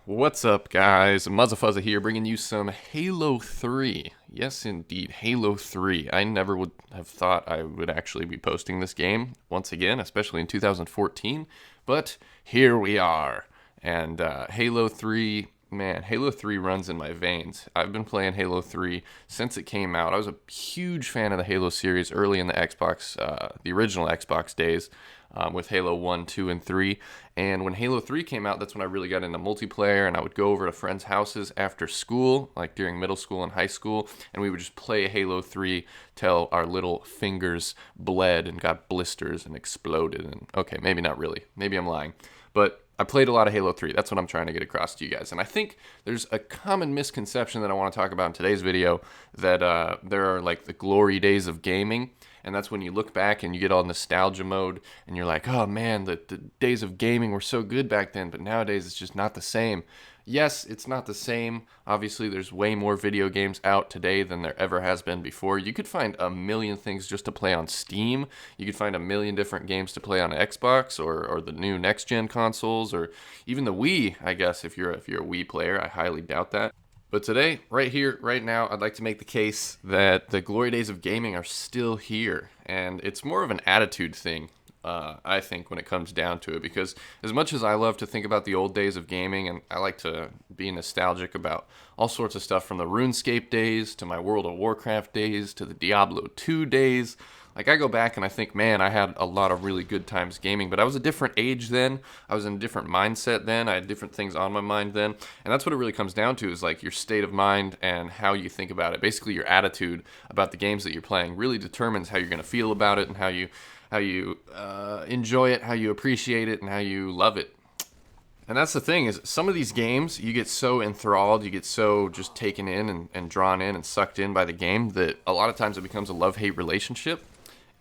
What's up, guys? Muzzafuzza here, bringing you some Halo 3. Yes, indeed, Halo 3. I never would have thought I would actually be posting this game once again, especially in 2014, but here we are. And Halo 3, man, Halo 3 runs in my veins. I've been playing Halo 3 since it came out. I was a huge fan of the Halo series early in the Xbox, the original Xbox days. With Halo 1, 2, and 3. And when Halo 3 came out, that's when I really got into multiplayer, and I would go over to friends' houses after school, like during middle school and high school, and we would just play Halo 3 till our little fingers bled and got blisters and exploded. And okay, maybe not really. Maybe I'm lying. But I played a lot of Halo 3. That's what I'm trying to get across to you guys. And I think there's a common misconception that I want to talk about in today's video, that there are like the glory days of gaming. And that's when you look back and you get all nostalgia mode and you're like, oh man, the days of gaming were so good back then, but nowadays it's just not the same. Yes, it's not the same. Obviously, there's way more video games out today than there ever has been before. You could find a million things just to play on Steam. You could find a million different games to play on Xbox or the new next-gen consoles, or even the Wii, I guess, if you're a Wii player. I highly doubt that. But today, right here, right now, I'd like to make the case that the glory days of gaming are still here. And it's more of an attitude thing, I think, when it comes down to it. Because as much as I love to think about the old days of gaming, and I like to be nostalgic about all sorts of stuff, from the RuneScape days, to my World of Warcraft days, to the Diablo 2 days. Like, I go back and I think, man, I had a lot of really good times gaming, but I was a different age then. I was in a different mindset then. I had different things on my mind then. And that's what it really comes down to, is like your state of mind and how you think about it. Basically, your attitude about the games that you're playing really determines how you're going to feel about it, and how you enjoy it, how you appreciate it, and how you love it. And that's the thing, is some of these games, you get so enthralled, you get so just taken in and drawn in and sucked in by the game, that a lot of times it becomes a love-hate relationship.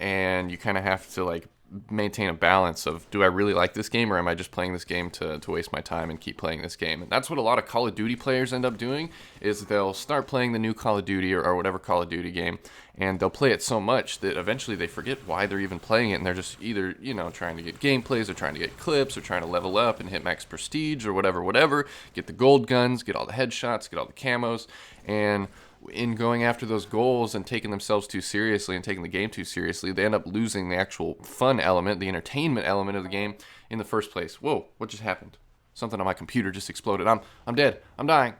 And you kind of have to like maintain a balance of, do I really like this game, or am I just playing this game to waste my time and keep playing this game? And that's what a lot of Call of Duty players end up doing, is they'll start playing the new Call of Duty or whatever Call of Duty game, and they'll play it so much that eventually they forget why they're even playing it, and they're just either, trying to get gameplays, or trying to get clips, or trying to level up and hit max prestige, or whatever, get the gold guns, get all the headshots, get all the camos, and in going after those goals and taking themselves too seriously and taking the game too seriously, they end up losing the actual fun element, the entertainment element of the game in the first place. Whoa, what just happened? Something on my computer just exploded. I'm dead. I'm dying.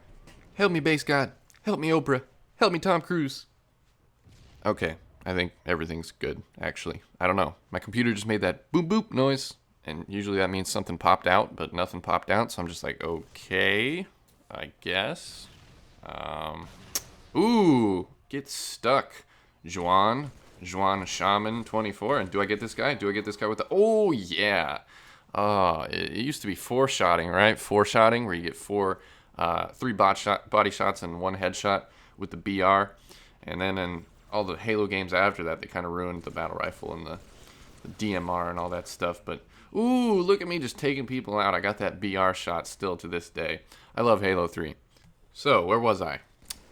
Help me, base god. Help me, Oprah. Help me, Tom Cruise. Okay, I think everything's good, actually. I don't know. My computer just made that boop boop noise, and usually that means something popped out, but nothing popped out, so I'm just like, okay, I guess. Ooh, get stuck. Juan Shaman 24. And do I get this guy? Do I get this guy with the... Oh, yeah. It used to be four-shotting, right? Four-shotting, where you get three body shots and one headshot with the BR. And then in all the Halo games after that, they kind of ruined the battle rifle and the DMR and all that stuff. But, ooh, look at me just taking people out. I got that BR shot still to this day. I love Halo 3. So, where was I?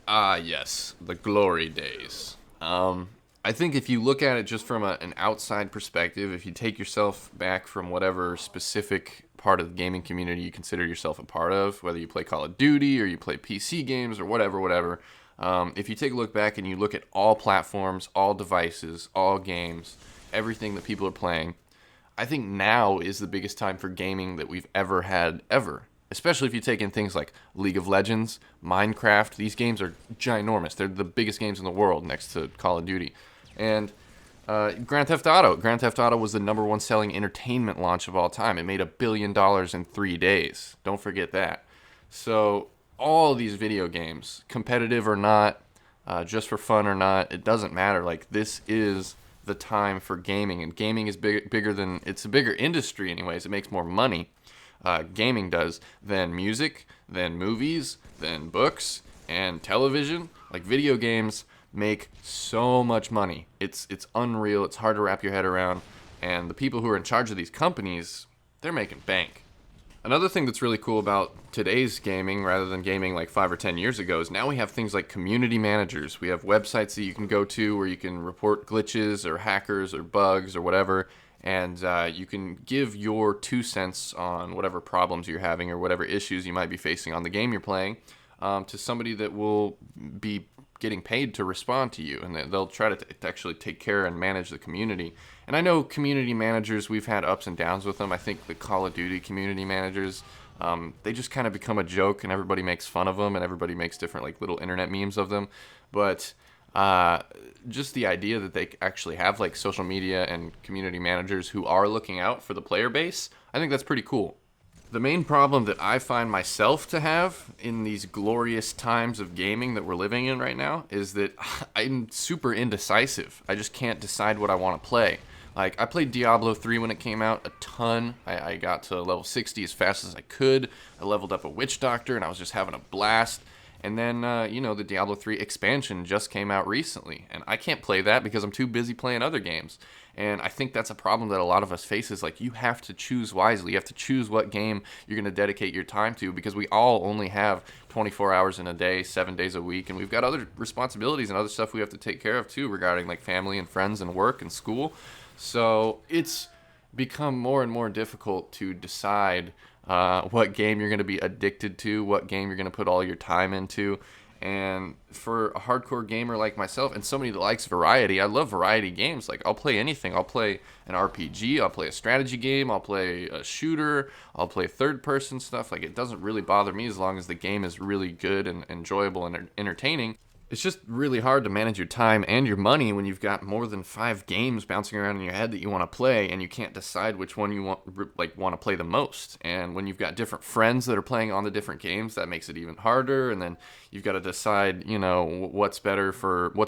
Yes, the glory days. I think if you look at it just from an outside perspective, if you take yourself back from whatever specific part of the gaming community you consider yourself a part of, whether you play Call of Duty or you play PC games or whatever, if you take a look back and you look at all platforms, all devices, all games, everything that people are playing, I think now is the biggest time for gaming that we've ever had, ever. Especially if you take in things like League of Legends, Minecraft. These games are ginormous. They're the biggest games in the world next to Call of Duty. And Grand Theft Auto. Grand Theft Auto was the #1 selling entertainment launch of all time. It made $1 billion in 3 days. Don't forget that. So all these video games, competitive or not, just for fun or not, it doesn't matter. Like, this is the time for gaming. And gaming is bigger than... It's a bigger industry anyways. It makes more money. Gaming does, than music, than movies, than books, and television. Like, video games make so much money. It's unreal. It's hard to wrap your head around. And the people who are in charge of these companies, they're making bank. Another thing that's really cool about today's gaming, rather than gaming like 5 or 10 years ago, is now we have things like community managers. We have websites that you can go to where you can report glitches or hackers or bugs or whatever, and you can give your 2 cents on whatever problems you're having or whatever issues you might be facing on the game you're playing to somebody that will be getting paid to respond to you, and they'll try to actually take care and manage the community. And I know community managers, we've had ups and downs with them. I think the Call of Duty community managers, they just kind of become a joke, and everybody makes fun of them, and everybody makes different like little internet memes of them. But just the idea that they actually have like social media and community managers who are looking out for the player base, I think that's pretty cool. The main problem that I find myself to have in these glorious times of gaming that we're living in right now is that I'm super indecisive. I just can't decide what I want to play. Like, I played Diablo 3 when it came out a ton. I got to level 60 as fast as I could. I leveled up a Witch Doctor, and I was just having a blast. And then, the Diablo 3 expansion just came out recently, and I can't play that because I'm too busy playing other games. And I think that's a problem that a lot of us face is, like, you have to choose wisely. You have to choose what game you're going to dedicate your time to, because we all only have 24 hours in a day, 7 days a week, and we've got other responsibilities and other stuff we have to take care of, too, regarding, like, family and friends and work and school. So it's become more and more difficult to decide what game you're going to be addicted to, what game you're going to put all your time into. And for a hardcore gamer like myself, and somebody that likes variety, I love variety games. Like, I'll play anything. I'll play an RPG, I'll play a strategy game, I'll play a shooter, I'll play third-person stuff. Like, it doesn't really bother me as long as the game is really good and enjoyable and entertaining. It's just really hard to manage your time and your money when you've got more than 5 games bouncing around in your head that you want to play, and you can't decide which one you want to play the most. And when you've got different friends that are playing on the different games, that makes it even harder. And then you've got to decide, what's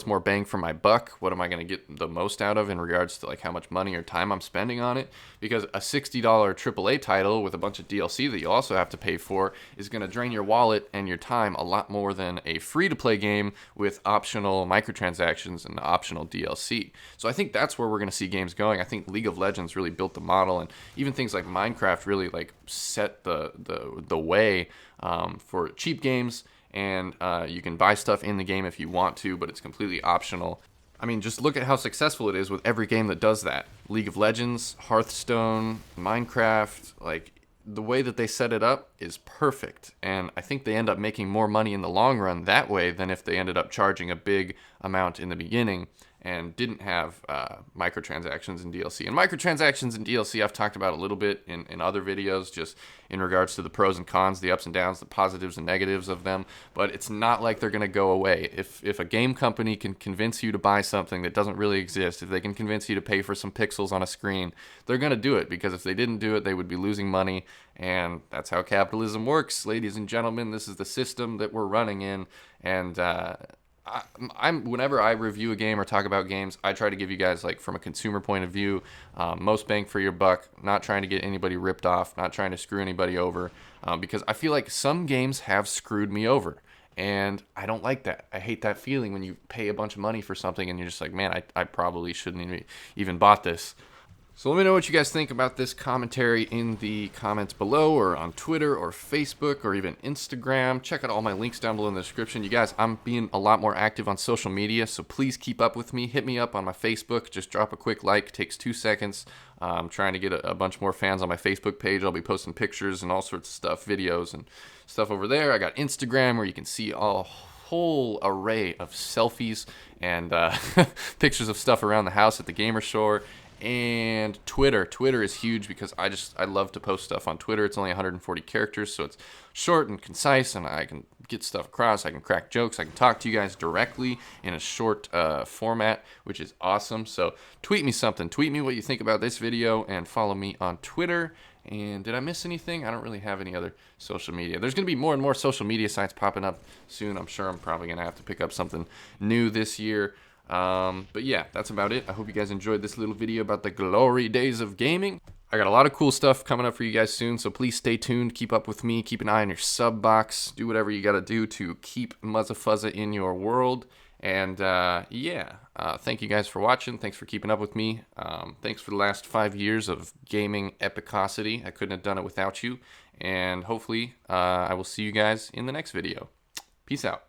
more bang for my buck? What am I going to get the most out of in regards to like how much money or time I'm spending on it? Because a $60 AAA title with a bunch of DLC that you also have to pay for is going to drain your wallet and your time a lot more than a free-to-play game with optional microtransactions and optional DLC. So I think that's where we're going to see games going. I think League of Legends really built the model, and even things like Minecraft really like set the way for cheap games, and you can buy stuff in the game if you want to, but it's completely optional. I mean, just look at how successful it is with every game that does that. League of Legends, Hearthstone, Minecraft, like, the way that they set it up is perfect, and I think they end up making more money in the long run that way than if they ended up charging a big amount in the beginning and didn't have microtransactions and DLC. And microtransactions and DLC I've talked about a little bit in other videos, just in regards to the pros and cons, the ups and downs, the positives and negatives of them, but it's not like they're going to go away. If a game company can convince you to buy something that doesn't really exist, if they can convince you to pay for some pixels on a screen, they're going to do it, because if they didn't do it, they would be losing money, and that's how capitalism works, ladies and gentlemen. This is the system that we're running in, and whenever I review a game or talk about games, I try to give you guys, like, from a consumer point of view, most bang for your buck, not trying to get anybody ripped off, not trying to screw anybody over, because I feel like some games have screwed me over, and I don't like that. I hate that feeling when you pay a bunch of money for something and you're just like, man, I probably shouldn't even bought this. So let me know what you guys think about this commentary in the comments below, or on Twitter or Facebook or even Instagram. Check out all my links down below in the description. You guys, I'm being a lot more active on social media, so please keep up with me. Hit me up on my Facebook. Just drop a quick like. It takes 2 seconds. I'm trying to get a bunch more fans on my Facebook page. I'll be posting pictures and all sorts of stuff, videos and stuff over there. I got Instagram, where you can see a whole array of selfies and pictures of stuff around the house at the gamer store. And Twitter is huge, because I love to post stuff on Twitter. It's only 140 characters, so it's short and concise, and I can get stuff across. I can crack jokes. I can talk to you guys directly in a short format, which is awesome. So tweet me something. Tweet me what you think about this video, and follow me on Twitter. And did I miss anything? I don't really have any other social media. There's going to be more and more social media sites popping up soon. I'm sure I'm probably going to have to pick up something new this year. But yeah, that's about it. I hope you guys enjoyed this little video about the glory days of gaming. I got a lot of cool stuff coming up for you guys soon, so please stay tuned. Keep up with me. Keep an eye on your sub box. Do whatever you got to do to keep Muzzafuzza in your world. And thank you guys for watching. Thanks for keeping up with me. Thanks for the last 5 years of gaming epicosity. I couldn't have done it without you. And hopefully I will see you guys in the next video. Peace out.